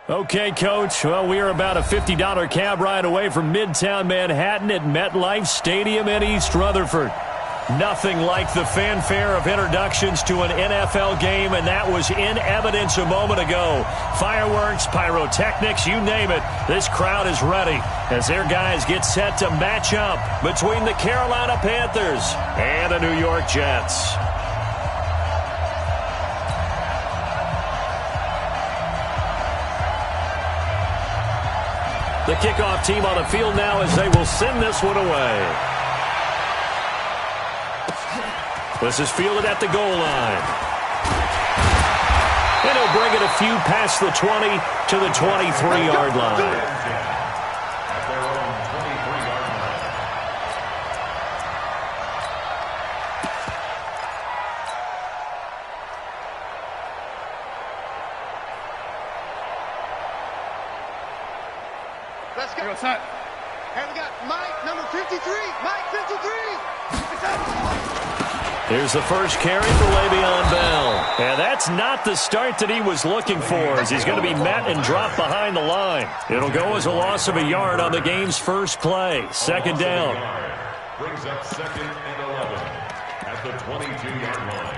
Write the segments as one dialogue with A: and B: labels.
A: Okay, Coach. Well, we are about a $50 cab ride away from Midtown Manhattan at MetLife Stadium in East Rutherford. Nothing like the fanfare of introductions to an NFL game, and that was in evidence a moment ago. Fireworks, pyrotechnics, you name it. This crowd is ready as their guys get set to match up between the Carolina Panthers and the New York Jets. The kickoff team on the field now as they will send this one away. This is fielded at the goal line. And he'll bring it a few past the 20 to the 23-yard line.
B: Let's go. Here we got Mike, number 53. Mike, 53.
A: Here's the first carry for Le'Veon Bell. And that's not the start that he was looking for, as he's going to be met and dropped behind the line. It'll go as a loss of a yard on the game's first play. Second down.
C: Brings up 2nd and 11 at the 22-yard line.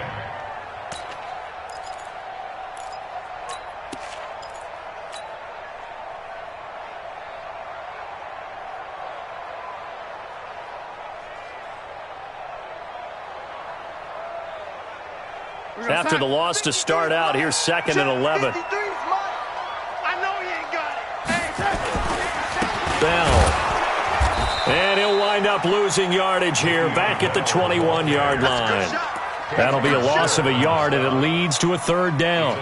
A: After the loss to start out, here's 2nd and 11. Bell. And he'll wind up losing yardage here back at the 21-yard line. That'll be a loss of a yard, and it leads to a 3rd down.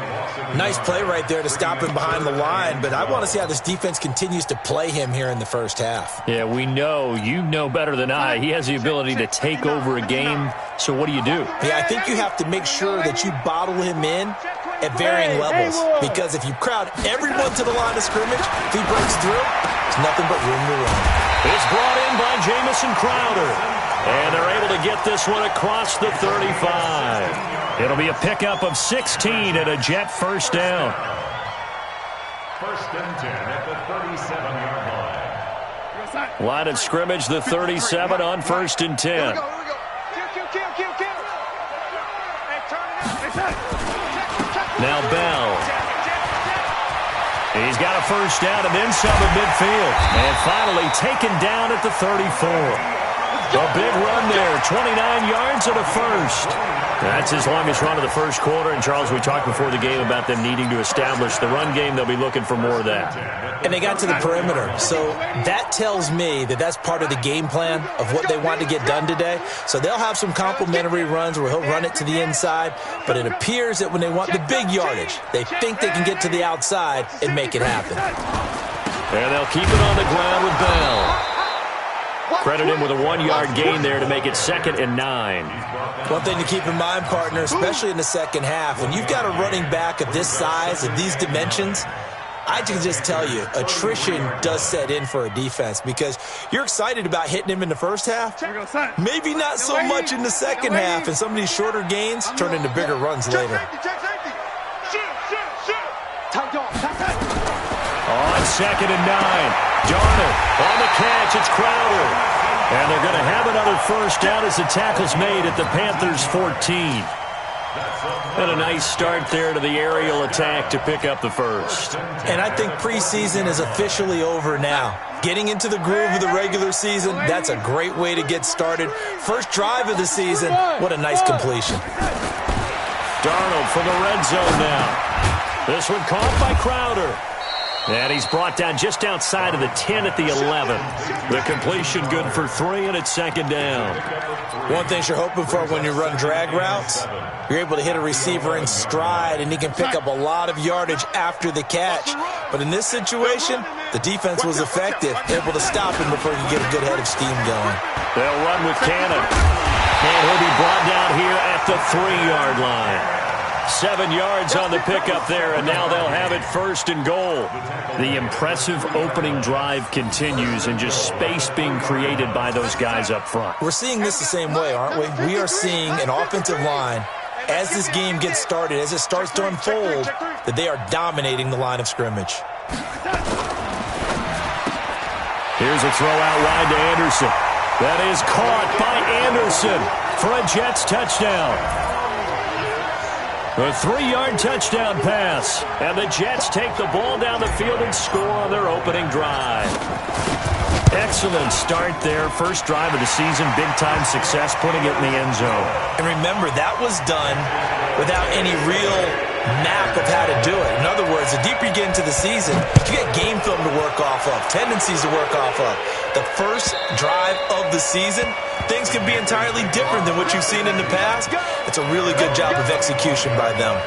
D: Nice play right there to stop him behind the line, but I want to see how this defense continues to play him here in the first half.
A: Yeah, we know. You know better than I. He has the ability to take over a game, so what do you do?
D: Yeah, I think you have to make sure that you bottle him in at varying levels, because if you crowd everyone to the line of scrimmage, if he breaks through, there's nothing but room to run.
A: It's brought in by Jamison Crowder. And they're able to get this one across the 35. It'll be a pickup of 16 and a Jet first down.
C: 1st and 10 at the 37-yard line.
A: Line of scrimmage, the 37 on 1st and 10. Now Bell. He's got a first down and then some at midfield. And finally taken down at the 34. A big run there, 29 yards and a first. That's his longest run of the first quarter. And, Charles, we talked before the game about them needing to establish the run game. They'll be looking for more of that.
D: And they got to the perimeter. So that tells me that that's part of the game plan of what they want to get done today. So they'll have some complimentary runs where he'll run it to the inside. But it appears that when they want the big yardage, they think they can get to the outside and make it happen.
A: And they'll keep it on the ground with Bell. Credit him with a 1-yard gain there to make it 2nd and 9.
D: One thing to keep in mind, partner, especially in the second half, when you've got a running back of this size, of these dimensions, I can just tell you, attrition does set in for a defense because you're excited about hitting him in the first half. Maybe not so much in the second half, and some of these shorter gains turn into bigger runs later.
A: On 2nd and 9. Darnold on the catch. It's Crowder. And they're going to have another first down as the tackle's made at the Panthers' 14. And a nice start there to the aerial attack to pick up the first.
D: And I think preseason is officially over now. Getting into the groove of the regular season, that's a great way to get started. First drive of the season, what a nice completion.
A: Darnold from the red zone now. This one caught by Crowder. And he's brought down just outside of the 10 at the 11. The completion good for 3, and it's 2nd down.
D: One thing you're hoping for when you run drag routes, you're able to hit a receiver in stride, and he can pick up a lot of yardage after the catch. But in this situation, the defense was effective, able to stop him before he could get a good head of steam going.
A: They'll run with Cannon. And he'll be brought down here at the 3-yard line. 7 yards on the pickup there, and now they'll have it 1st and goal. The impressive opening drive continues, and just space being created by those guys up front.
D: We're seeing this the same way, aren't we? We are seeing an offensive line, as this game gets started, as it starts to unfold, that they are dominating the line of scrimmage.
A: Here's a throw out wide to Anderson. That is caught by Anderson for a Jets touchdown. A 3-yard touchdown pass. And the Jets take the ball down the field and score on their opening drive. Excellent start there. First drive of the season. Big-time success putting it in the end zone.
D: And remember, that was done without any real map of how to do it. In other words, the deeper you get into the season, you get game film to work off of, tendencies to work off of. The first drive of the season, things can be entirely different than what you've seen in the past. It's a really good job of execution by them.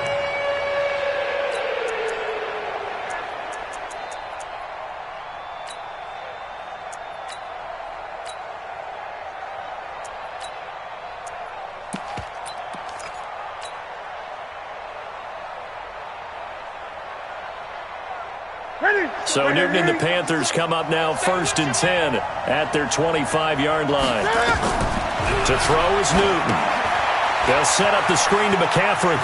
A: So Newton and the Panthers come up now 1st and 10 at their 25-yard line. To throw is Newton. They'll set up the screen to McCaffrey.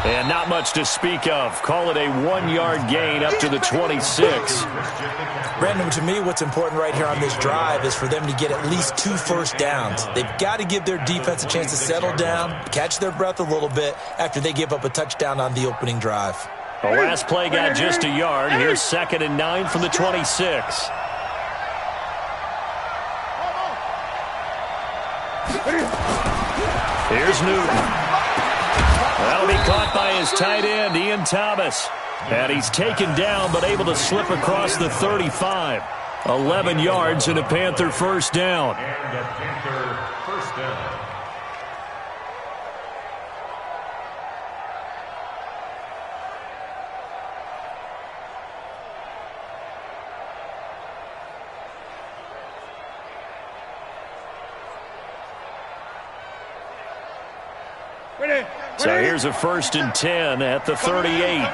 A: And not much to speak of. Call it a 1-yard gain up to the 26.
D: Brandon, to me, what's important right here on this drive is for them to get at least 2 first downs. They've got to give their defense a chance to settle down, catch their breath a little bit after they give up a touchdown on the opening drive.
A: The last play got just a yard. Here's 2nd and 9 from the 26. Here's Newton. That'll be caught by his tight end, Ian Thomas. And he's taken down but able to slip across the 35. 11 yards and a Panther first down.
C: And a Panther first down.
A: So here's a 1st and 10 at the 38.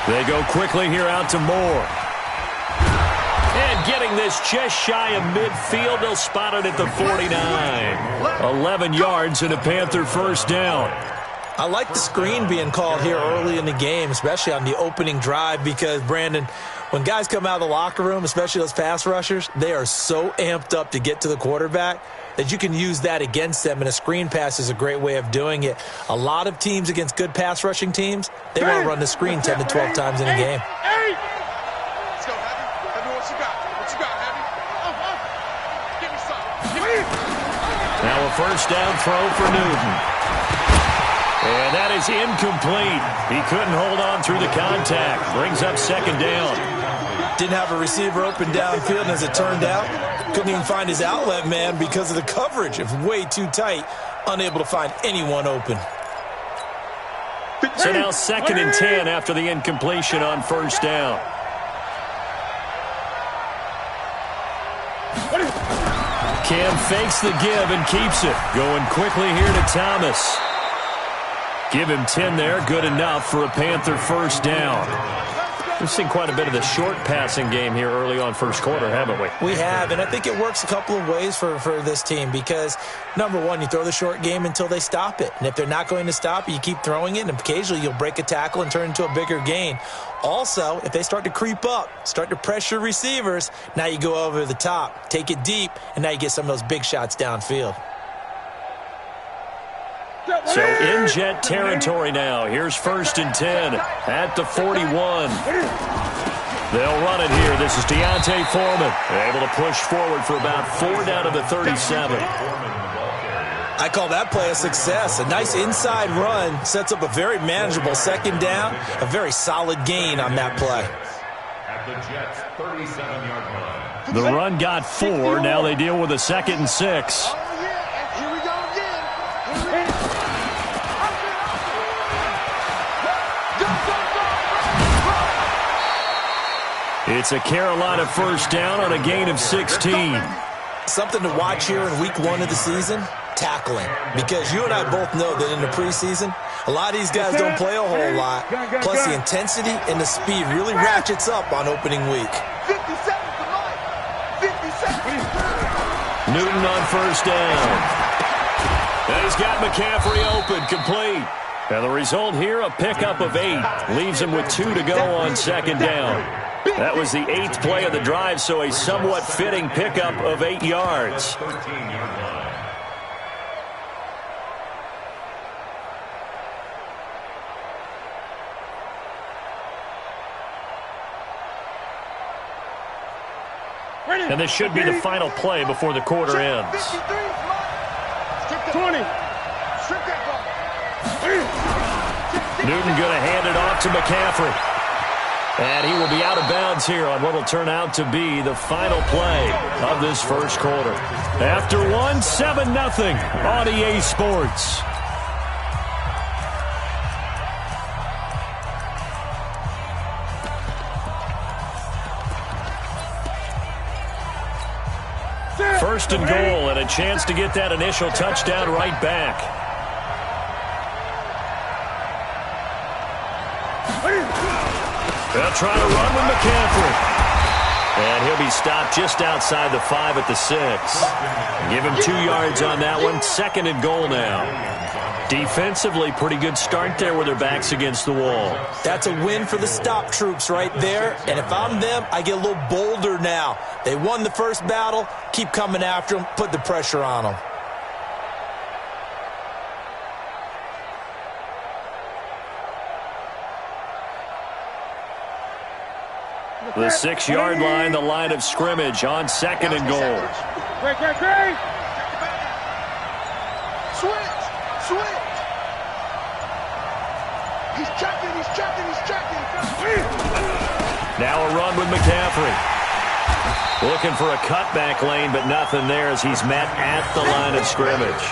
A: They go quickly here out to Moore. And getting this just shy of midfield, they'll spot it at the 49. 11 yards and a Panther first down.
D: I like the screen being called here early in the game, especially on the opening drive, because, Brandon, when guys come out of the locker room, especially those pass rushers, they are so amped up to get to the quarterback that you can use that against them, and a screen pass is a great way of doing it. A lot of teams against good pass rushing teams, they want to run the screen 10 to 12 times in a game.
B: Let's go, Heavy. Heavy, what you got? What you got, Heavy? Give me some.
A: Now a first down throw for Newton. And that is incomplete. He couldn't hold on through the contact. Brings up 2nd down.
D: Didn't have a receiver open downfield, and as it turned out, couldn't even find his outlet man because of the coverage. It was way too tight, unable to find anyone open.
A: So now 2nd and 10 after the incompletion on first down. Cam fakes the give and keeps it. Going quickly here to Thomas. Give him 10 there. Good enough for a Panther first down. We've seen quite a bit of the short passing game here early on first quarter, haven't we?
D: We have, and I think it works a couple of ways for this team because, number one, you throw the short game until they stop it. And if they're not going to stop it, you keep throwing it, and occasionally you'll break a tackle and turn into a bigger gain. Also, if they start to creep up, start to pressure receivers, now you go over the top, take it deep, and now you get some of those big shots downfield.
A: So in Jet territory now. Here's 1st and 10 at the 41. They'll run it here. This is Deontay Foreman. Able to push forward for about 4 down to the 37.
D: I call that play a success. A nice inside run sets up a very manageable 2nd down. A very solid gain on that play.
C: At the Jets' 37-yard line.
A: The run got 4. Now they deal with a 2nd and 6. It's a Carolina first down on a gain of 16.
D: Something to watch here in week 1 of the season, tackling. Because you and I both know that in the preseason, a lot of these guys don't play a whole lot. Plus the intensity and the speed really ratchets up on opening week.
B: 50 seconds to life. 50 seconds.
A: Newton on first down. And he's got McCaffrey open, complete. And the result here, a pickup of 8. Leaves him with 2 to go on second down. That was the 8th play of the drive, so a somewhat fitting pickup of 8 yards.
C: 13-yard line.
A: And this should be the final play before the quarter ends.
B: 20.
A: Newton going to hand it off to McCaffrey. And he will be out of bounds here on what will turn out to be the final play of this first quarter. After one, 7-0 on EA Sports. First and goal, and a chance to get that initial touchdown right back. They'll try to run with McCaffrey. And he'll be stopped just outside the 5 at the 6. Give him 2 yards on that one. Second and goal now. Defensively, pretty good start there with their backs against the wall.
D: That's a win for the stop troops right there. And if I'm them, I get a little bolder now. They won the first battle. Keep coming after them. Put the pressure on them.
A: The 6-yard line, the line of scrimmage on second and goal.
B: Great. Switch. He's checking.
A: Now a run with McCaffrey. Looking for a cutback lane, but nothing there as he's met at the line of scrimmage.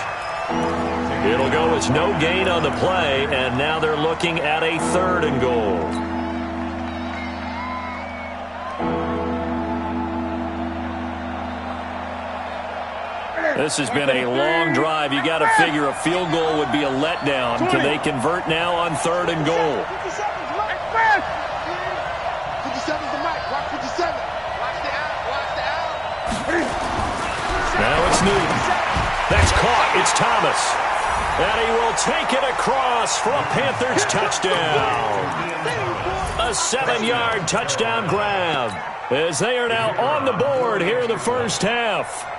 A: It'll go as no gain on the play, and now they're looking at a third and goal. This has been a long drive. You got to figure a field goal would be a letdown. Can they convert now on third and goal?
B: 57's the mic. Watch 57. Watch the out.
A: Now it's Newton. That's caught. It's Thomas. And he will take it across for a Panthers touchdown. A 7-yard touchdown grab as they are now on the board here in the first half.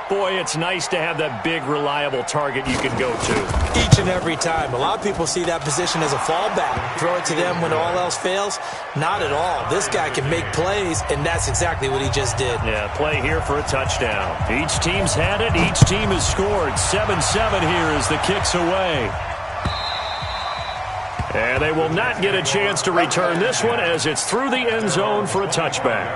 A: Boy, it's nice to have that big, reliable target you can go to.
D: Each and every time. A lot of people see that position as a fallback. Throw it to them when all else fails. Not at all. This guy can make plays, and that's exactly what he just did.
A: Yeah, play here for a touchdown. Each team's had it. Each team has scored. 7-7 here as the kick's away. And they will not get a chance to return this one as it's through the end zone for a touchback.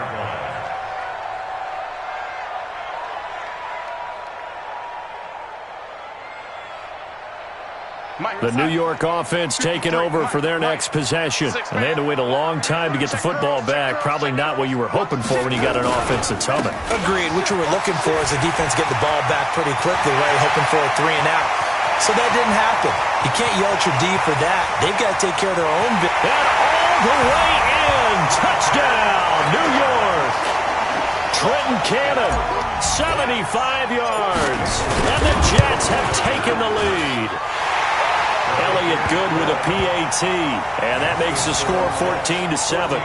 A: The New York offense taking over for their next possession. And they had to wait a long time to get the football back. Probably not what you were hoping for when you got an offense that's humming.
D: Agreed. What you were looking for is the defense get the ball back pretty quickly, right? Hoping for a 3-and-out. So that didn't happen. You can't yell at your D for that. They've got to take care of their own business.
A: And all the way in. Touchdown, New York. Trenton Cannon, 75 yards. And the Jets have taken the lead. Elliott good with a PAT, and that makes the score 14-7.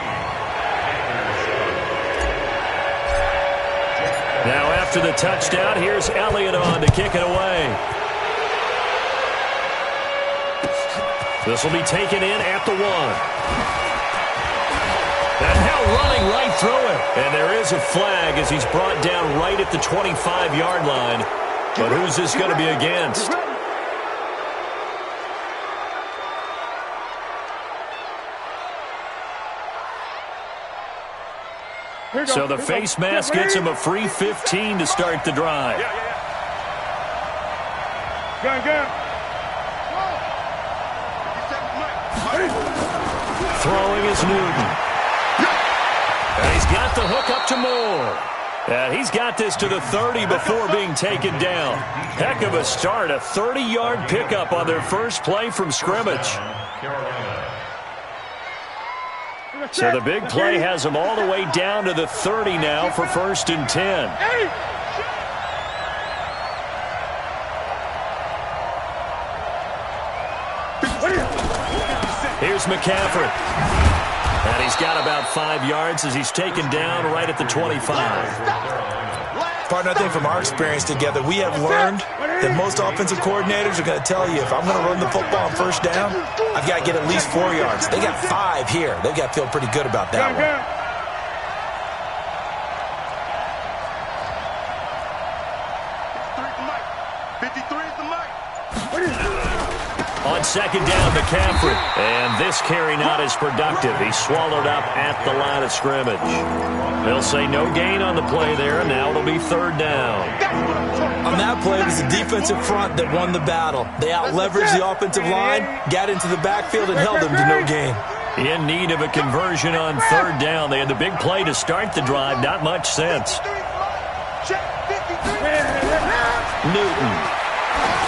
A: Now after the touchdown, here's Elliott on to kick it away. This will be taken in at the 1. And now running right through it. And there is a flag as he's brought down right at the 25-yard line. But who's this going to be against? So the face mask gets him a free 15 to start the drive.
B: Go.
A: Throwing is Newton. And he's got the hook up to Moore. And he's got this to the 30 before being taken down. Heck of a start, a 30-yard pickup on their first play from scrimmage. So the big play has them all the way down to the 30 now for 1st and 10. Here's McCaffrey. And he's got about 5 yards as he's taken down right at the 25.
D: Partner, I think from our experience together, we have learned that most offensive coordinators are going to tell you, if I'm going to run the football on first down, I've got to get at least 4 yards. They got 5 here. They've got to feel pretty good about that one.
B: 53 is the mic.
A: On second down, McCaffrey. And this carry not as productive. He's swallowed up at the line of scrimmage. They'll say no gain on the play there, and now it'll be third down.
D: On that play, it was the defensive front that won the battle. They out-leveraged the offensive line, got into the backfield, and held them to no gain.
A: In need of a conversion on third down. They had the big play to start the drive. Not much sense. Newton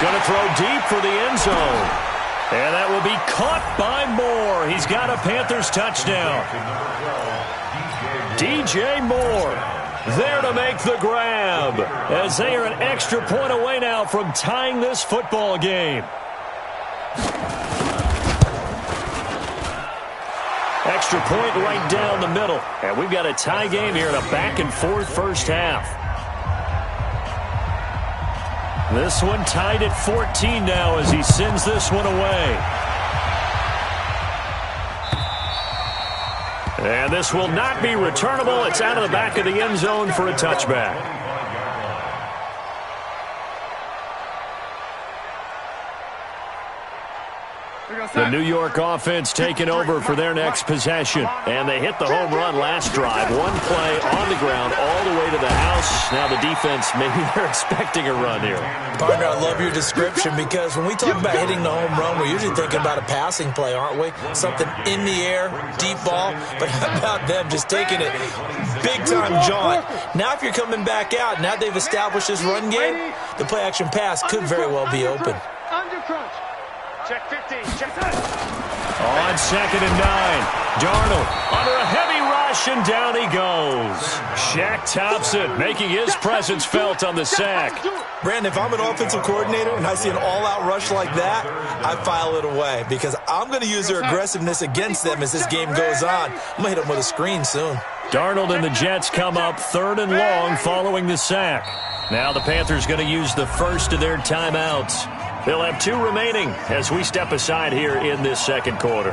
A: going to throw deep for the end zone. And that will be caught by Moore. He's got a Panthers touchdown. DJ Moore there to make the grab, as they are an extra point away now from tying this football game. Extra point right down the middle. And we've got a tie game here in a back-and-forth first half. This one tied at 14 now as he sends this one away. And this will not be returnable. It's out of the back of the end zone for a touchback. The New York offense taking over for their next possession. And they hit the home run last drive. One play on the ground all the way to the house. Now the defense, maybe they're expecting a run here.
D: Partner, I love your description, because when we talk about hitting the home run, we're usually thinking about a passing play, aren't we? Something in the air, deep ball. But how about them just taking it big-time jaunt? Now if you're coming back out, now they've established this run game, the play-action pass could very well be open.
B: Under crunch. Check 15. Check that.
A: On 2nd and 9. Darnold under a heavy rush, and down he goes. Shaq Thompson making his presence felt on the sack.
D: Brandon, if I'm an offensive coordinator and I see an all-out rush like that, I file it away, because I'm going to use their aggressiveness against them as this game goes on. I'm going to hit them with a screen soon.
A: Darnold and the Jets come up 3rd and long following the sack. Now the Panthers going to use the first of their timeouts. They'll have 2 remaining as we step aside here in this second quarter.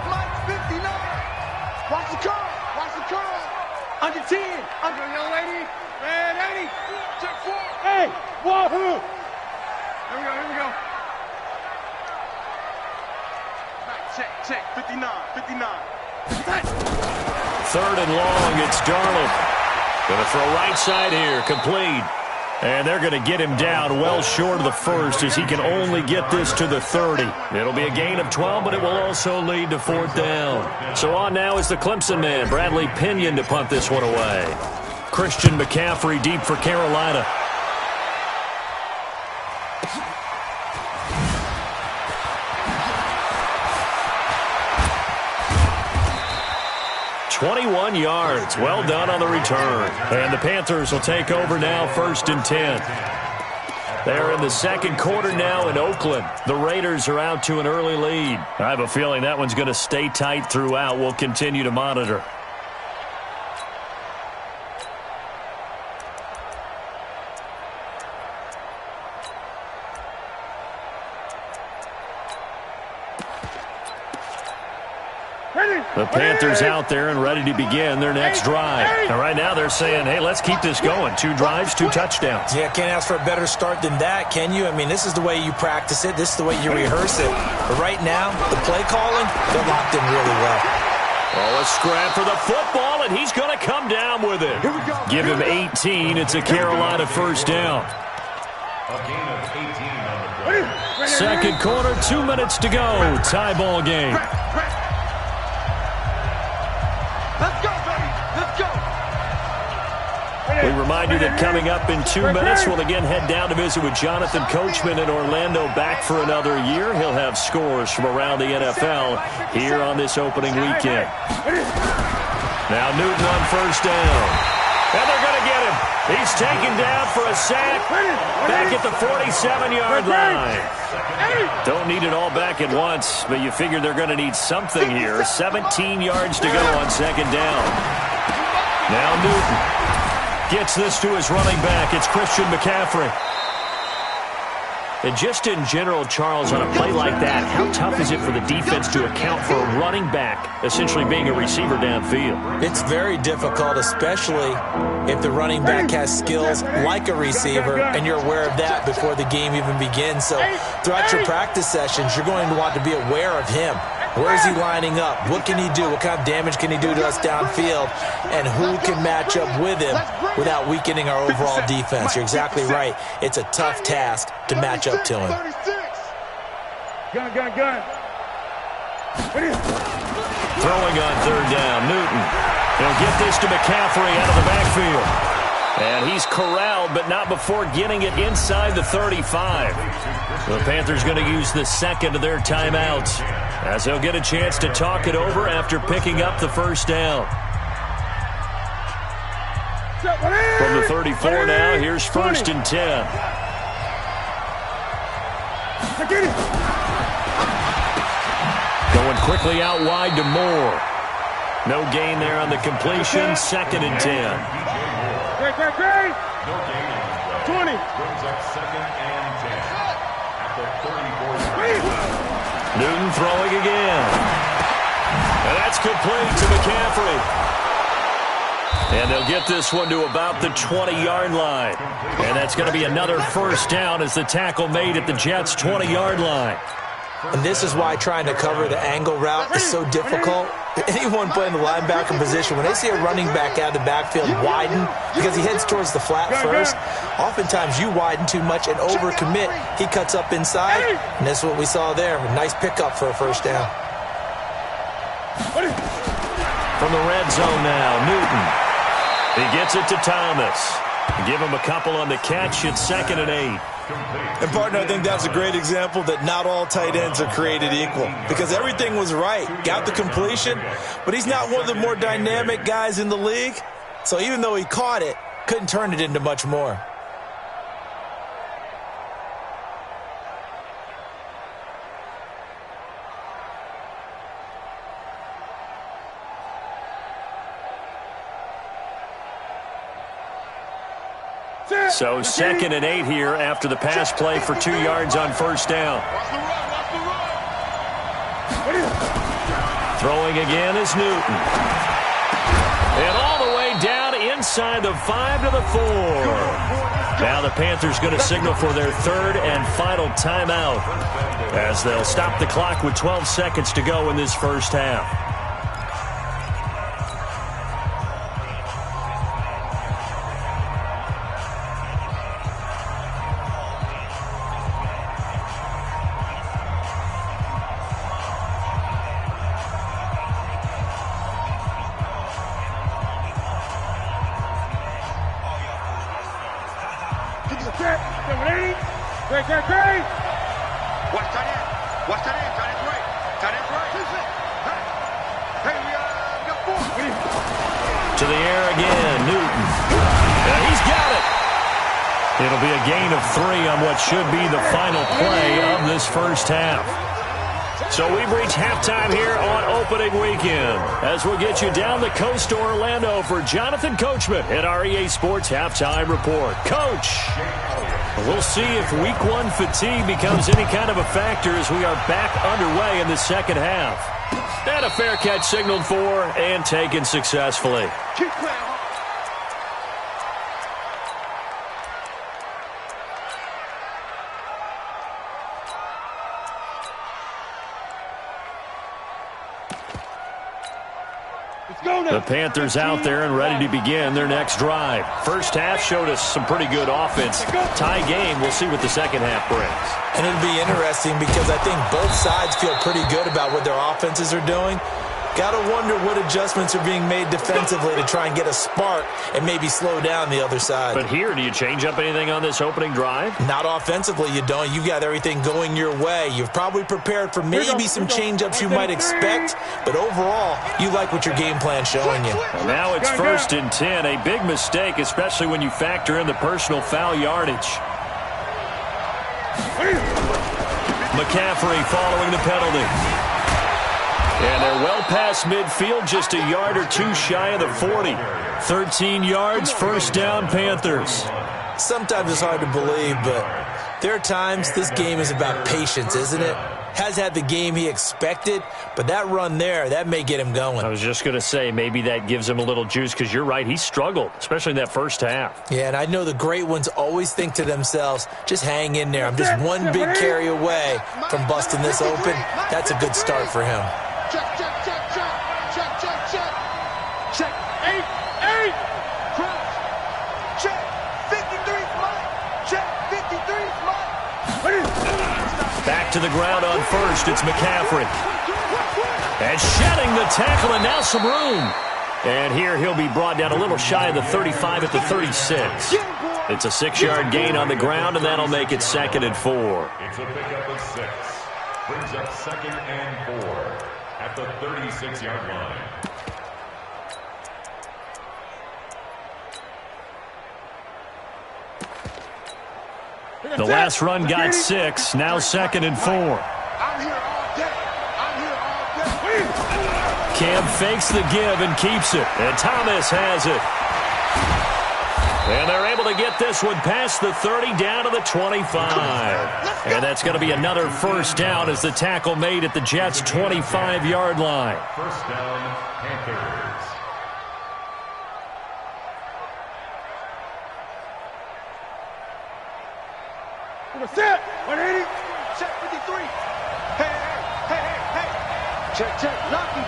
B: Mike 59. Watch the curl. Watch the curl. Under 10. Under young lady. Red 80. Check 4. Hey. Wahoo. Here we go. Here we go. Check, 59, 59.
A: 3rd and long, it's Darnold. Going to throw right side here, complete. And they're going to get him down well short of the first, as he can only get this to the 30. It'll be a gain of 12, but it will also lead to 4th down. So on now is the Clemson man, Bradley Pinion, to punt this one away. Christian McCaffrey deep for Carolina. 21 yards. Well done on the return. And the Panthers will take over now, 1st and 10. They're in the second quarter now in Oakland. The Raiders are out to an early lead. I have a feeling that one's going to stay tight throughout. We'll continue to monitor. The Panthers out there and ready to begin their next drive. And right now they're saying, hey, let's keep this going. 2 drives, 2 touchdowns.
D: Yeah, can't ask for a better start than that, can you? I mean, this is the way you practice it. This is the way you rehearse it. But right now, the play calling, they're locked in really well.
A: Oh, a scrap for the football, and he's going to come down with it. Give him 18. It's a Carolina first down.
C: A gain of 18 on the play.
A: Second quarter, 2 minutes to go. Tie ball game.
B: Let's go, baby. Let's go.
A: We remind you that coming up in 2 minutes, we'll again head down to visit with Jonathan Coachman in Orlando, back for another year. He'll have scores from around the NFL here on this opening weekend. Now Newton on first down. And they're going to get him. He's taken down for a sack back at the 47-yard line. Don't need it all back at once, but you figure they're going to need something here. 17 yards to go on second down. Now Newton gets this to his running back. It's Christian McCaffrey. And just in general, Charles, on a play like that, how tough is it for the defense to account for a running back essentially being a receiver downfield?
D: It's very difficult, especially if the running back has skills like a receiver, and you're aware of that before the game even begins. So throughout your practice sessions, you're going to want to be aware of him. Where is he lining up? What can he do? What kind of damage can he do to us downfield? And who can match up with him without weakening our overall defense? You're exactly right. It's a tough task to match up to him.
B: Gun.
A: Throwing on third down, Newton. He'll get this to McCaffrey out of the backfield. And he's corralled, but not before getting it inside the 35. The Panthers going to use the second of their timeouts, as they'll get a chance to talk it over after picking up the first down. From the 34 now, here's first and 10. Going quickly out wide to Moore. No gain there on the completion. Second and 10.
B: Great. 20.
C: Brings up second and 10 at the 34.
A: Newton throwing again. And that's complete to McCaffrey. And they'll get this one to about the 20-yard line. And that's going to be another first down as the tackle made at the Jets' 20-yard line.
D: And this is why trying to cover the angle route is so difficult. Anyone playing the linebacker position, when they see a running back out of the backfield widen because he heads towards the flat first, oftentimes you widen too much and overcommit. He cuts up inside, and that's what we saw there. A nice pickup for a first down.
A: From the red zone now, Newton. He gets it to Thomas. Give him a couple on the catch. It's second and 8.
D: And, partner, I think that's a great example that not all tight ends are created equal, because everything was right. Got the completion, but he's not one of the more dynamic guys in the league. So even though he caught it, couldn't turn it into much more.
A: So second and 8 here after the pass play for 2 yards on first down. Throwing again is Newton. And all the way down inside the 5 to the 4. Now the Panthers going to signal for their third and final timeout, as they'll stop the clock with 12 seconds to go in this first half. To the air again, Newton. And he's got it. It'll be a gain of 3 on what should be the final play of this first half. So we've reached halftime here on opening weekend, as we'll get you down the coast to Orlando for Jonathan Coachman at our EA Sports Halftime Report. Coach, we'll see if Week 1 fatigue becomes any kind of a factor as we are back underway in the second half. And a fair catch signaled for and taken successfully.
B: Keep playing.
A: The Panthers out there and ready to begin their next drive. First half showed us some pretty good offense. Tie game. We'll see what the second half brings.
D: And it'll be interesting because I think both sides feel pretty good about what their offenses are doing. Got to wonder what adjustments are being made defensively to try and get a spark and maybe slow down the other side.
A: But here, do you change up anything on this opening drive?
D: Not offensively, you don't. You've got everything going your way. You've probably prepared for maybe some change-ups you might expect, but overall, you like what your game plan's showing you.
A: Well, now it's 1st and 10. A big mistake, especially when you factor in the personal foul yardage. McCaffrey following the penalty. And they're well past midfield, just a yard or two shy of the 40. 13 yards, first down, Panthers.
D: Sometimes it's hard to believe, but there are times this game is about patience, isn't it? Has had the game he expected, but that run there, that may get him going.
A: I was just going to say, maybe that gives him a little juice, because you're right, he struggled, especially in that first half.
D: Yeah, and I know the great ones always think to themselves, just hang in there. I'm just one big carry away from busting this open. That's a good start for him.
B: Check, check, check, check, check, check, check. Check, 8, crouch. Check, 53's Mike. Check, 53's Mike.
A: Back to the ground on first, it's McCaffrey. And shedding the tackle, and now some room. And here he'll be brought down a little shy of the 35 at the 36. It's a 6-yard gain on the ground, and that'll make it 2nd and 4.
C: It's a pickup of 6. Brings up 2nd and 4. At the 36-yard line.
A: The last run got 6, now 2nd and 4.
B: I'm here all day. I'm here all day.
A: Cam fakes the give and keeps it. And Thomas has it. And they're able to get this one past the 30 down to the 25. And that's going to be another first down as the tackle made at the Jets' 25-yard line.
C: First down, Panthers.
B: Set. 180. Check 53. Hey. Check. Lucky.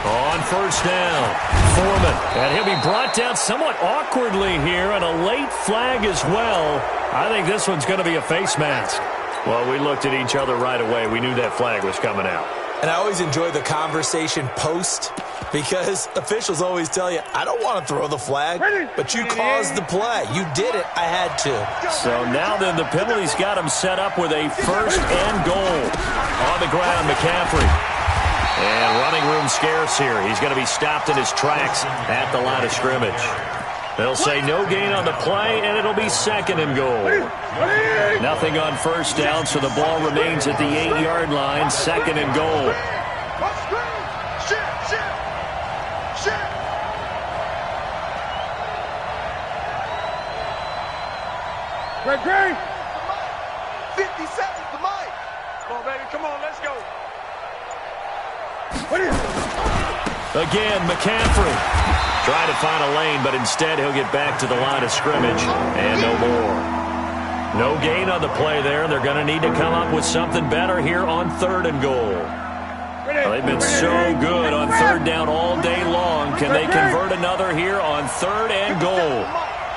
A: On first down, Foreman. And he'll be brought down somewhat awkwardly here, and a late flag as well. I think this one's going to be a face mask. Well, we looked at each other right away. We knew that flag was coming out.
D: And I always enjoy the conversation post, because officials always tell you, I don't want to throw the flag, but you caused the play. You did it. I had to.
A: So now then the penalty's got him set up with a 1st and goal. On the ground, McCaffrey. And running room scarce here. He's going to be stopped in his tracks at the line of scrimmage. They'll say no gain on the play, and it'll be 2nd and goal. Nothing on first down, so the ball remains at the 8-yard line, 2nd and goal.
B: Shit. Great. 50 seconds to Mike. Come on, baby. Come on, let's go.
A: Again, McCaffrey. Trying to find a lane, but instead he'll get back to the line of scrimmage, and no more. No gain on the play there. They're going to need to come up with something better here on 3rd and goal. Well, they've been so good on 3rd down all day long. Can they convert another here on 3rd and goal?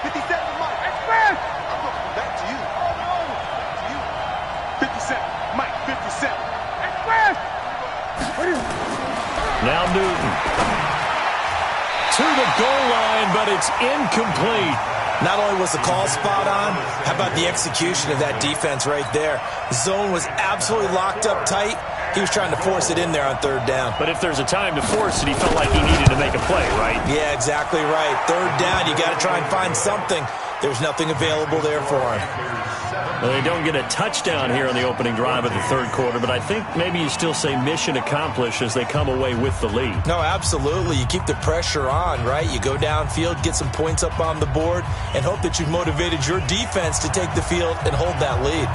B: 57 Mike. Express. I'm going back to you. 57 Mike. 57. Express.
A: Now Newton. To the goal line, but it's incomplete.
D: Not only was the call spot on, how about the execution of that defense right there? The zone was absolutely locked up tight. He was trying to force it in there on 3rd down.
A: But if there's a time to force it, he felt like he needed to make a play, right?
D: Yeah, exactly right. 3rd down, you got to try and find something. There's nothing available there for him.
A: Well, they don't get a touchdown here on the opening drive of the 3rd quarter, but I think maybe you still say mission accomplished as they come away with the lead.
D: No, absolutely. You keep the pressure on, right? You go downfield, get some points up on the board, and hope that you've motivated your defense to take the field and hold that lead.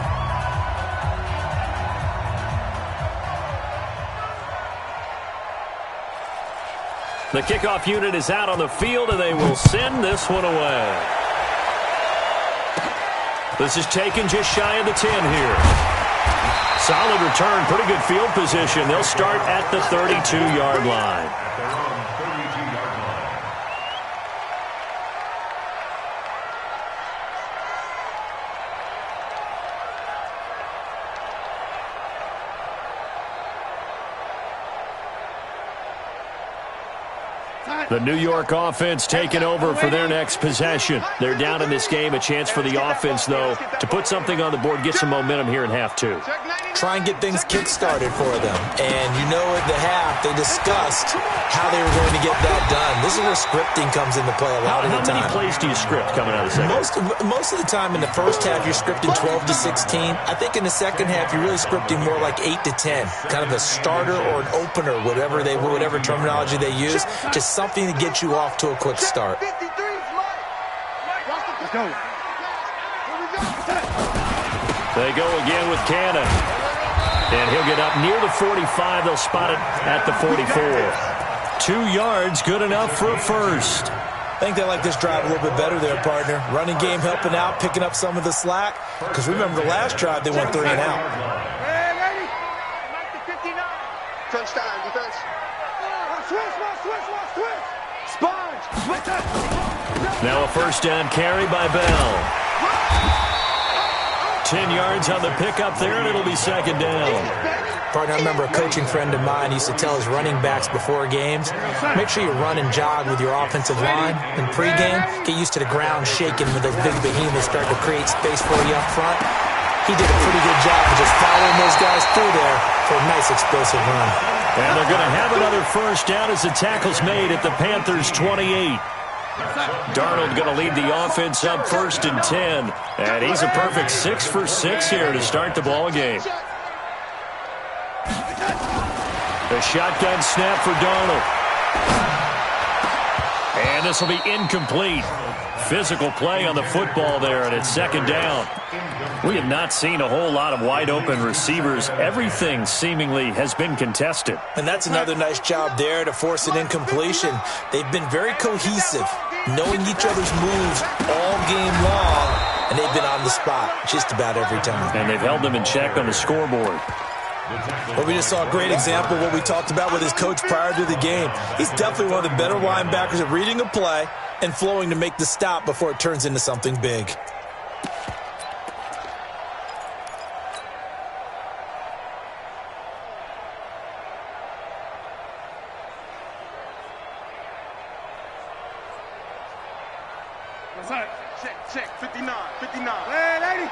A: The kickoff unit is out on the field, and they will send this one away. This is taken just shy of the 10 here. Solid return, pretty good field position. They'll start at the 32-yard line. The New York offense taking over for their next possession. They're down in this game. A chance for the offense, though, to put something on the board, get some momentum here in half two.
D: Try and get things kick-started for them. And you know at the half, they discussed how they were going to get that done. This is where scripting comes into play a lot of the time.
A: How many plays do you script coming out of the second?
D: Most of the time in the first half, you're scripting 12 to 16. I think in the second half, you're really scripting more like 8 to 10. Kind of a starter or an opener, whatever terminology they use. Just something to get you off to a quick start.
A: They go again with Cannon. And he'll get up near the 45. They'll spot it at the 44. 2 yards, good enough for a first.
D: I think they like this drive a little bit better there, partner. Running game helping out, picking up some of the slack. Because remember the last drive, they went 3 and out.
B: Touchdown, defense. Switch. Sponge.
A: Now a first down carry by Bell. 10 yards on the pickup there, and it'll be second down.
D: Partner, I remember a coaching friend of mine used to tell his running backs before games, make sure you run and jog with your offensive line. In pregame, get used to the ground shaking with those big behemoths start to create space for you up front. He did a pretty good job of just following those guys through there for a nice explosive run.
A: And they're going to have another first down as the tackle's made at the Panthers' 28. Darnold going to lead the offense up 1st and 10. And he's a perfect 6 for 6 here to start the ball game. The shotgun snap for Darnold. And this will be incomplete. Physical play on the football there, and it's second down. We have not seen a whole lot of wide-open receivers. Everything seemingly has been contested.
D: And that's another nice job there to force an incompletion. They've been very cohesive, knowing each other's moves all game long, and they've been on the spot just about every time.
A: And they've held them in check on the scoreboard.
D: Well, we just saw a great example of what we talked about with his coach prior to the game. He's definitely one of the better linebackers at reading a play and flowing to make the stop before it turns into something big.
B: Check, 59. Hey,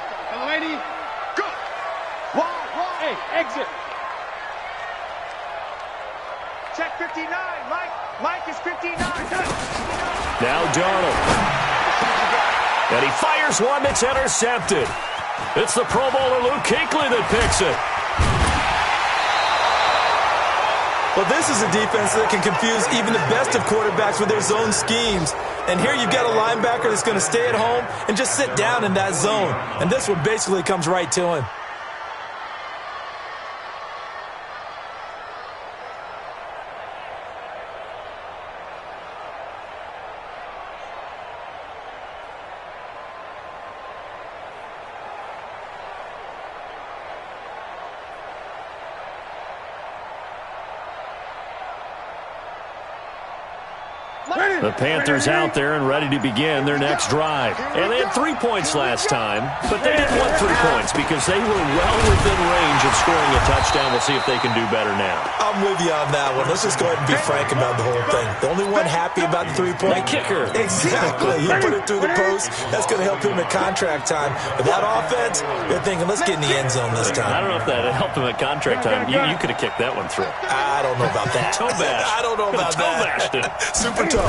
B: 80. Go. Wide. Hey, exit. Check 59. Mike is 59.
A: Now Darnold. And he fires one that's intercepted. It's the Pro Bowler Luke Kuechly that picks it.
D: Well, this is a defense that can confuse even the best of quarterbacks with their zone schemes. And here you've got a linebacker that's going to stay at home and just sit down in that zone. And this one basically comes right to him.
A: The Panthers out there and ready to begin their next drive. And they had 3 points last time, but they didn't want 3 points because they were well within range of scoring a touchdown. We'll see if they can do better now.
D: I'm with you on that one. Let's just go ahead and be frank about the whole thing. The only one happy about the 3-point?
A: The kicker.
D: Exactly. He put it through the post. That's going to help him at contract time. But that offense, they're thinking, let's get in the end zone this time.
A: I don't know if that helped him at contract time. You could have kicked that one through.
D: I don't know about that.
A: Toe bash.
D: I don't know about that.
A: Toe bashed it.
D: Super toe.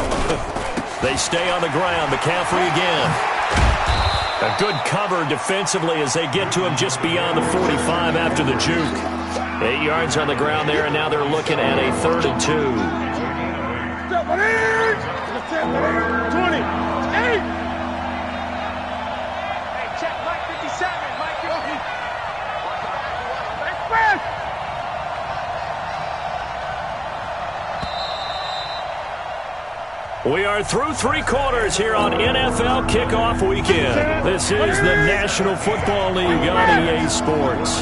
A: They stay on the ground. McCaffrey again. A good cover defensively as they get to him just beyond the 45 after the juke. 8 yards on the ground there, and now they're looking at a 3rd and 2.
B: 20. Hey, check Mike 57. Mike 50.
A: We are through 3 quarters here on NFL Kickoff Weekend. This is the National Football League on EA Sports.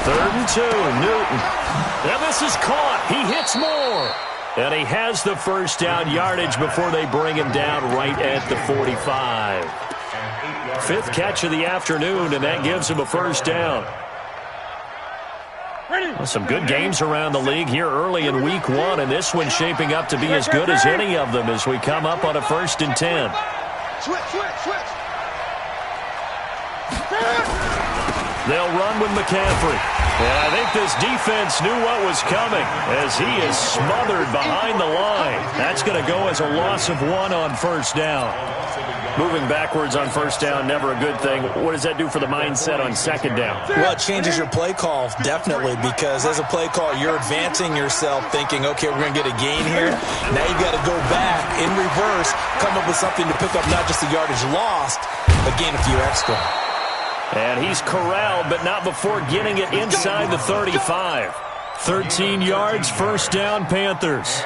A: 3rd and 2, Newton. And this is caught. He hits more. And he has the first down yardage before they bring him down right at the 45. Fifth catch of the afternoon, and that gives him a first down. Well, some good games around the league here early in week 1, and this one's shaping up to be as good as any of them as we come up on a 1st and 10.
B: Switch.
A: They'll run with McCaffrey. And I think this defense knew what was coming as he is smothered behind the line. That's going to go as a loss of 1 on 1st down. Moving backwards on 1st down, never a good thing. What does that do for the mindset on 2nd down?
D: Well, it changes your play call, definitely, because as a play call, you're advancing yourself thinking, okay, we're going to get a gain here. Now you've got to go back in reverse, come up with something to pick up not just the yardage lost, but gain a few extra.
A: And he's corralled, but not before getting it inside the 35. 13 yards, 1st down, Panthers.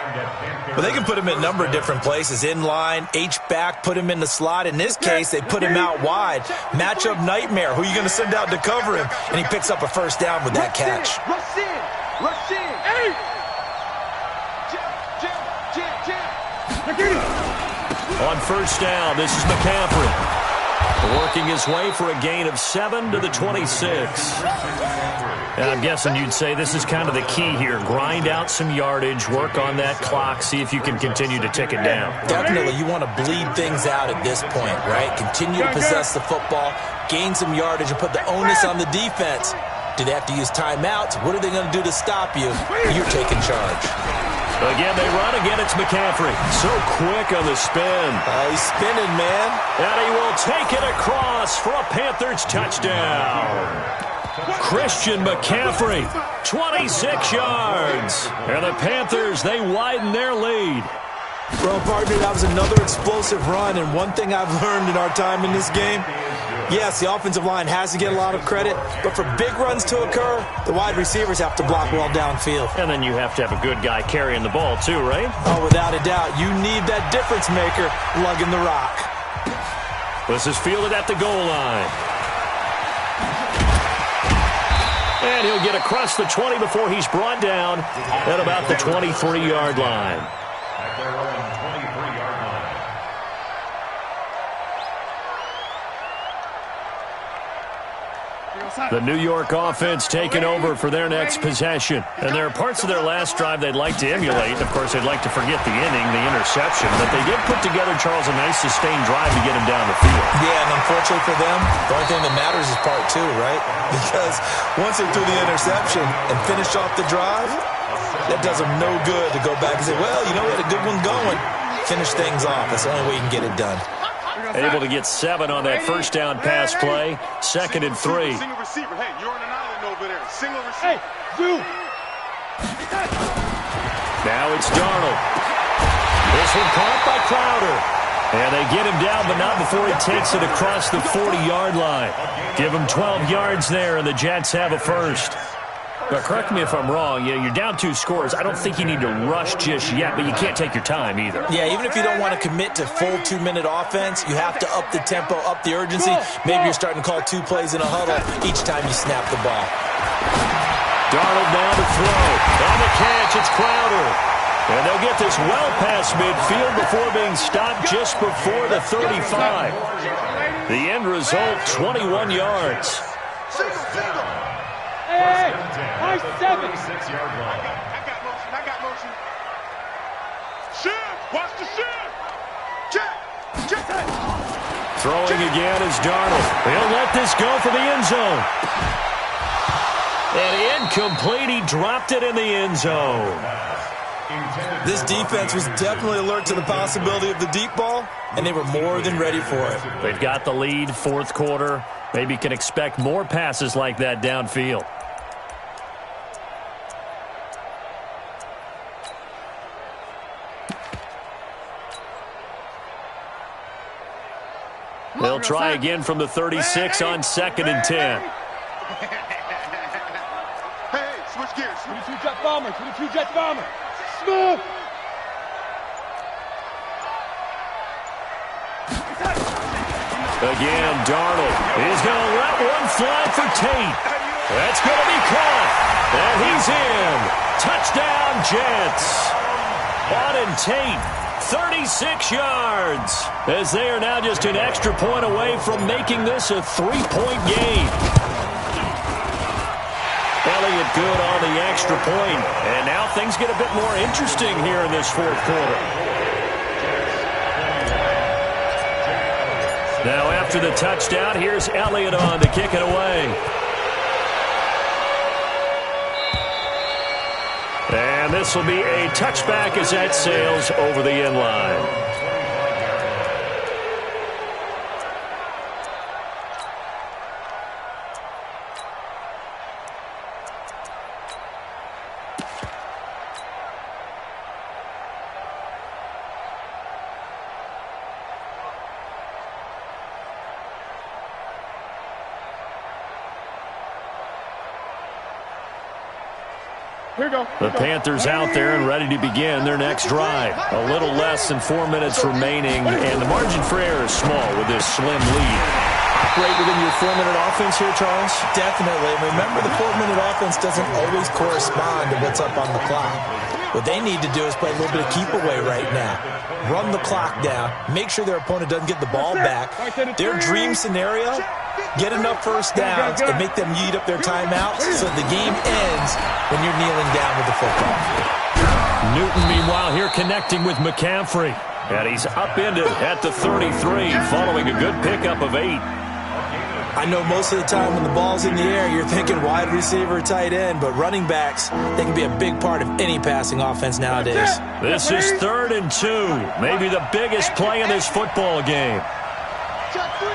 D: Well, they can put him in a number of different places. In line, H-back, put him in the slot. In this case, they put him out wide. Matchup nightmare. Who are you going to send out to cover him? And he picks up a 1st down with that catch.
B: Rush in. Hey! Jam.
A: On 1st down, this is McCaffrey. Working his way for a gain of 7 to the 26. And I'm guessing you'd say this is kind of the key here. Grind out some yardage, work on that clock, see if you can continue to tick it down.
D: Definitely. You want to bleed things out at this point, right? Continue to possess the football, gain some yardage, and put the onus on the defense. Do they have to use timeouts? What are they going to do to stop you? You're taking charge.
A: Again, they run. Again, it's McCaffrey. So quick on the spin.
D: He's spinning, man.
A: And he will take it across for a Panthers touchdown. Christian McCaffrey, 26 yards. And the Panthers, they widen their lead.
D: Well, partner, that was another explosive run. And one thing I've learned in our time in this game, yes, the offensive line has to get a lot of credit, but for big runs to occur, the wide receivers have to block well downfield.
A: And then you have to have a good guy carrying the ball too, right?
D: Oh, without a doubt. You need that difference maker lugging the rock.
A: This is fielded at the goal line. And he'll get across the 20 before he's brought down at about the 23-yard line.
C: At their own 23-yard line.
A: The New York offense taking over for their next possession. And there are parts of their last drive they'd like to emulate. Of course, they'd like to forget the inning, the interception. But they did put together, Charles, a nice sustained drive to get him down the field.
D: Yeah, and unfortunately for them, the only thing that matters is part 2, right? Because once they threw the interception and finished off the drive, that does them no good to go back and say, well, you know, we had a good one going. Finish things off. That's the only way you can get it done.
A: Able to get 7 on that 1st down pass play. 2nd and 3.
B: Single receiver. Hey, you're on an island over there. Single receiver. Hey, Zoo.
A: Now it's Darnold. This one caught by Crowder. And they get him down, but not before he takes it across the 40-yard line. Give him 12 yards there, and the Jets have a first. But correct me if I'm wrong, you're down 2 scores. I don't think you need to rush just yet, but you can't take your time either.
D: Yeah, even if you don't want to commit to full 2-minute offense, you have to up the tempo, up the urgency. Maybe you're starting to call 2 plays in a huddle each time you snap the ball.
A: Darnold now to throw. On the catch, it's Crowder. And they'll get this well past midfield before being stopped just before the 35. The end result, 21 yards.
B: Hey, high 7.
C: 6-yard line.
B: I got motion. Shift. Watch the shift. Check.
A: Throwing again is Darnold. He'll let this go for the end zone. And incomplete. He dropped it in the end zone.
D: This defense was definitely alert to the possibility of the deep ball, and they were more than ready for it.
A: They've got the lead, 4th quarter. Maybe can expect more passes like that downfield. They'll try again from the 36 on 2nd and 10.
B: Hey, switch gears. 22 jet bomber. 22 jet bomber. Smooth.
A: Again, Darnold is going to let one fly for Tate. That's going to be caught. And he's in. Touchdown, Jets. Auden Tate, 36 yards, as they are now just an extra point away from making this a 3-point game. Elliott good on the extra point, and now things get a bit more interesting here in this fourth quarter. Now after the touchdown, here's Elliott on to kick it away. And this will be a touchback as that sails over the end line. The Panthers out there and ready to begin their next drive. A little less than 4 minutes remaining, and the margin for error is small with this slim lead. Operate within your 4-minute offense here, Charles?
D: Definitely. Remember, the 4-minute offense doesn't always correspond to what's up on the clock. What they need to do is play a little bit of keep away right now. Run the clock down. Make sure their opponent doesn't get the ball back. Their dream scenario, get enough first downs and make them eat up their timeouts so the game ends when you're kneeling down with the football.
A: Newton, meanwhile, here connecting with McCaffrey. And he's upended at the 33 following a good pickup of 8.
D: I know most of the time when the ball's in the air, you're thinking wide receiver, tight end, but running backs, they can be a big part of any passing offense nowadays.
A: This is 3rd and 2, maybe the biggest play in this football game.
B: Check 3,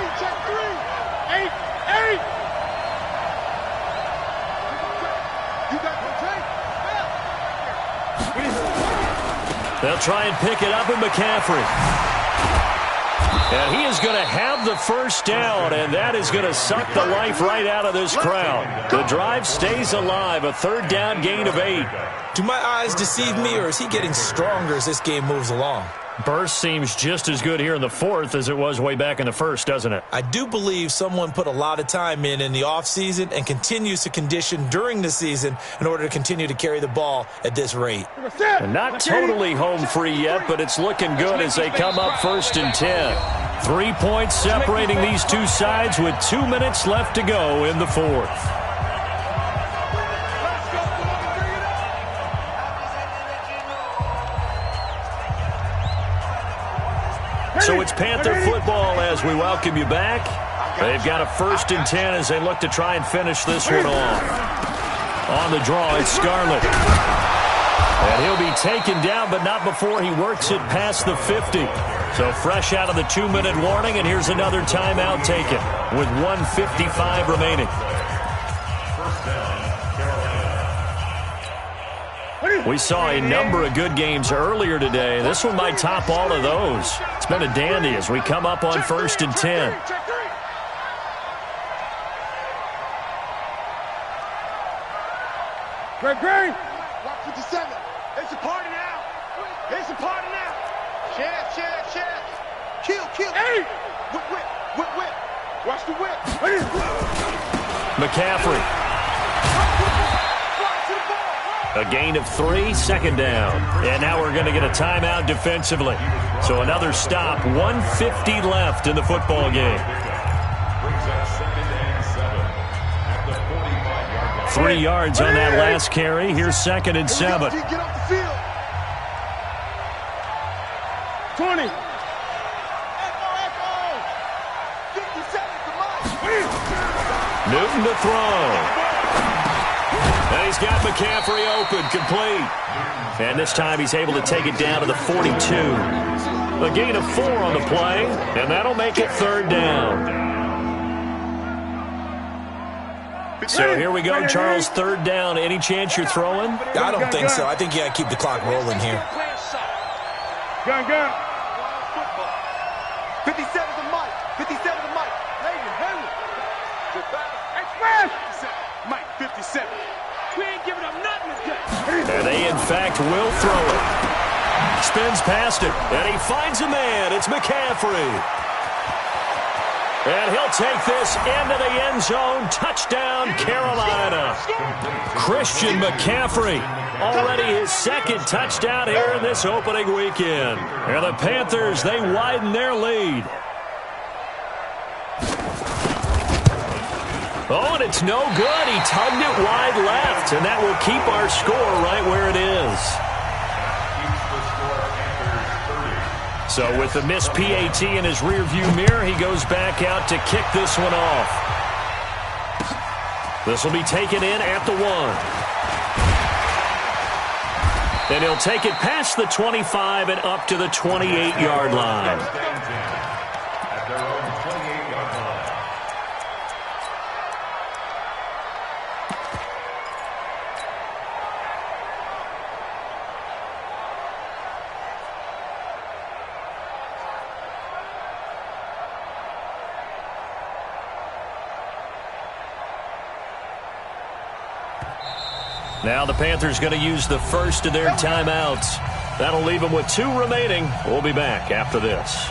B: 8. You got the tape.
A: They'll try and pick it up with McCaffrey. And he is going to have the first down, and that is going to suck the life right out of this crowd. The drive stays alive, a 3rd down gain of 8.
D: Do my eyes deceive me, or is he getting stronger as this game moves along?
A: Burst seems just as good here in the 4th as it was way back in the 1st, doesn't it?
D: I do believe someone put a lot of time in the offseason and continues to condition during the season in order to continue to carry the ball at this rate.
A: And not totally home free yet, but it's looking good as they come up 1st and 10. 3 points separating these two sides with 2 minutes left to go in the 4th. So it's Panther football as we welcome you back. They've got a 1st and 10 as they look to try and finish this one off. On the draw, it's Scarlett. And he'll be taken down, but not before he works it past the 50. So fresh out of the 2-minute warning, and here's another timeout taken with 1:55 remaining. We saw a number of good games earlier today. This one might top all of those. It's been a dandy as we come up on 1st and 10.
B: Greg, 157. It's a party now. It's a party now. Chance. Kill. Hey! Whip. Watch the whip.
A: McCaffrey. A gain of 3, 2nd down. And now we're going to get a timeout defensively. So another stop, 1:50 left in the football game. 3 yards on that last carry. Here's 2nd and 7.
B: Get off the field. 20.
A: Newton to throw. And he's got McCaffrey open, complete. And this time he's able to take it down to the 42. A gain of 4 on the play, and that'll make it 3rd down. So here we go, Charles, 3rd down. Any chance you're throwing?
D: I don't think so. I think you got to keep the clock rolling here.
B: Gun. 57 to Mike. 57 to Mike. Hayden. Express. Mike, 57. We ain't giving up nothing today.
A: And they, in fact, will throw it. Spins past it, and he finds a man. It's McCaffrey. And he'll take this into the end zone. Touchdown, Carolina. Christian McCaffrey already his second touchdown here in this opening weekend. And the Panthers, they widen their lead. Oh, and it's no good. He tugged it wide left, and that will keep our score right where it is. So with the missed PAT in his rearview mirror, he goes back out to kick this one off. This will be taken in at the 1. And he'll take it past the 25 and up to the 28-yard line.
C: At their own 28-yard line.
A: Now the Panthers going to use the first of their timeouts. That'll leave them with 2 remaining. We'll be back after this.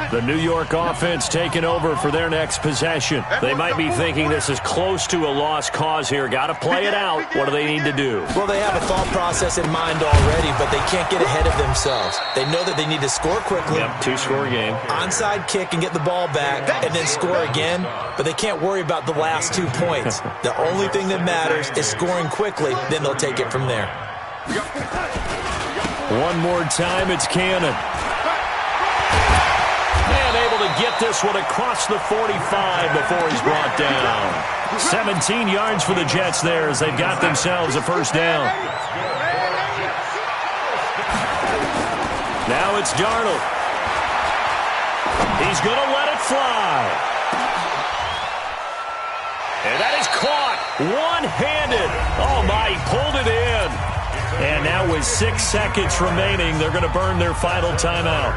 A: The New York offense taking over for their next possession. They might be thinking this is close to a lost cause here. Got to play it out. What do they need to do?
D: Well, they have a thought process in mind already, but they can't get ahead of themselves. They know that they need to score quickly.
A: Yep, 2-score game.
D: Onside kick and get the ball back and then score again, but they can't worry about the last 2 points. The only thing that matters is scoring quickly, then they'll take it from there.
A: One more time, it's Cannon. And able to get this one across the 45 before he's brought down. 17 yards for the Jets there as they've got themselves a first down. Now it's Darnold. He's going to let it fly. And that is caught one-handed. Oh, my, he pulled it in. And now with 6 seconds remaining, they're going to burn their final timeout.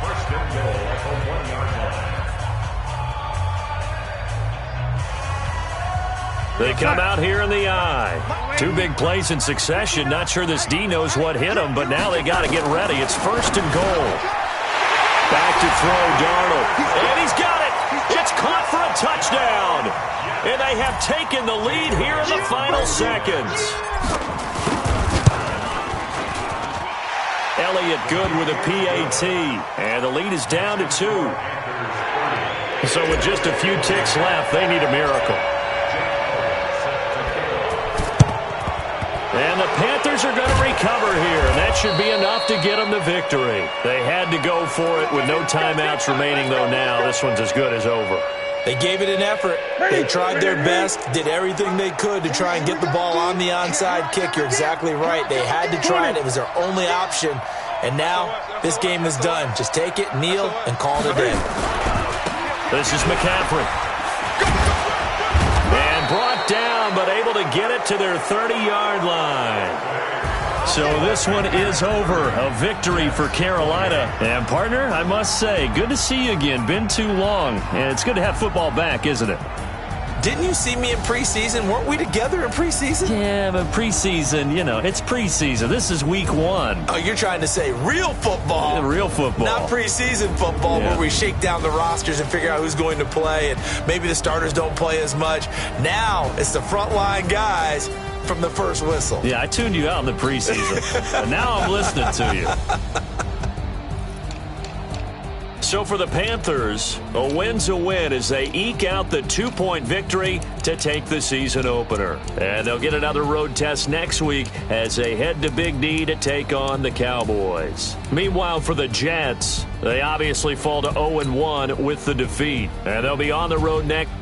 C: First and goal at the 1-yard line.
A: They come out here in the eye. 2 big plays in succession. Not sure this D knows what hit him, but now they got to get ready. It's first and goal. Back to throw, Darnold. And he's got it. It's caught for a touchdown. And they have taken the lead here in the final seconds. Elliott good with a PAT. And the lead is down to 2. So with just a few ticks left, they need a miracle. And the Panthers are going to recover here, and that should be enough to get them the victory. They had to go for it with no timeouts remaining, though now this one's as good as over.
D: They gave it an effort. They tried their best, did everything they could to try and get the ball on the onside kick. You're exactly right. They had to try it. It was their only option. And now this game is done. Just take it, kneel, and call it a day.
A: This is McCaffrey. And brought down, but able to get it to their 30-yard line. So this one is over. A victory for Carolina. And, partner, I must say, good to see you again. Been too long. And it's good to have football back, isn't it?
D: Didn't you see me in preseason? Weren't we together in preseason?
A: Yeah, but preseason, you know, it's preseason. This is week 1.
D: Oh, you're trying to say real football.
A: Yeah, real football.
D: Not preseason football where we shake down the rosters and figure out who's going to play, and maybe the starters don't play as much. Now it's the frontline guys from the first whistle.
A: Yeah, I tuned you out in the preseason. But now I'm listening to you. So for the Panthers, a win's a win as they eke out the 2-point victory to take the season opener. And they'll get another road test next week as they head to Big D to take on the Cowboys. Meanwhile, for the Jets, they obviously fall to 0-1 with the defeat. And they'll be on the road next